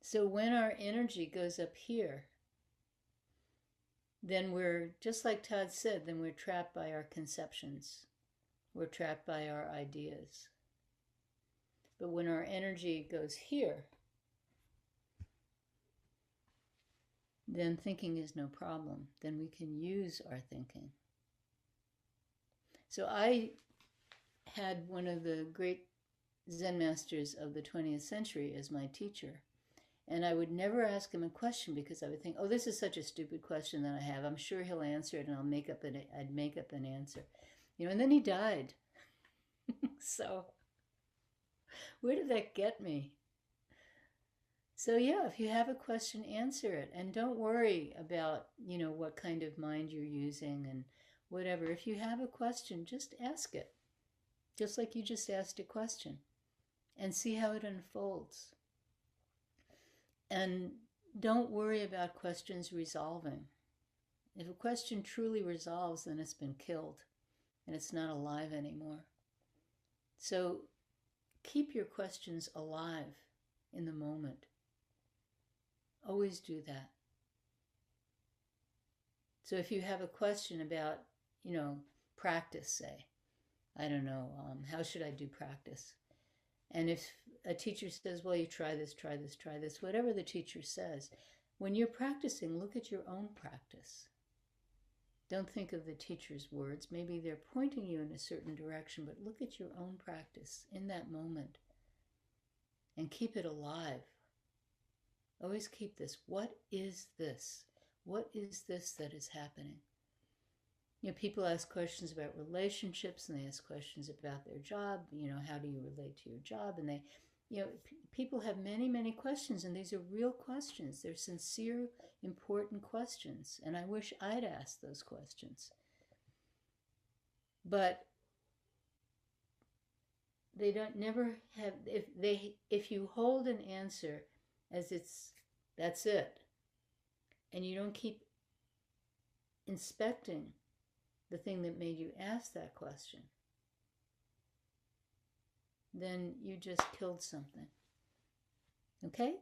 So when our energy goes up here, then we're, just like Todd said, then we're trapped by our conceptions. We're trapped by our ideas. But when our energy goes here, then thinking is no problem. Then we can use our thinking. So I had one of the great Zen masters of the 20th century as my teacher. And I would never ask him a question because I would think, oh, this is such a stupid question that I have. I'm sure he'll answer it and I'd make up an answer. And then he died. So where did that get me? So yeah, if you have a question, answer it. And don't worry about, what kind of mind you're using and whatever. If you have a question, just ask it. Just like you just asked a question. And see how it unfolds. And don't worry about questions resolving. If a question truly resolves, then it's been killed and it's not alive anymore. So keep your questions alive in the moment. Always do that. So if you have a question about, practice, say, I don't know, how should I do practice? And if a teacher says, well, you try this, whatever the teacher says, when you're practicing, look at your own practice. Don't think of the teacher's words. Maybe they're pointing you in a certain direction, but look at your own practice in that moment and keep it alive. Always keep this. What is this? What is this that is happening? People ask questions about relationships and they ask questions about their job. How do you relate to your job? And they, people have many, many questions, and these are real questions. They're sincere, important questions. And I wish I'd asked those questions. But they never have, if you hold an answer as that's it, and you don't keep inspecting the thing that made you ask that question, then you just killed something. Okay?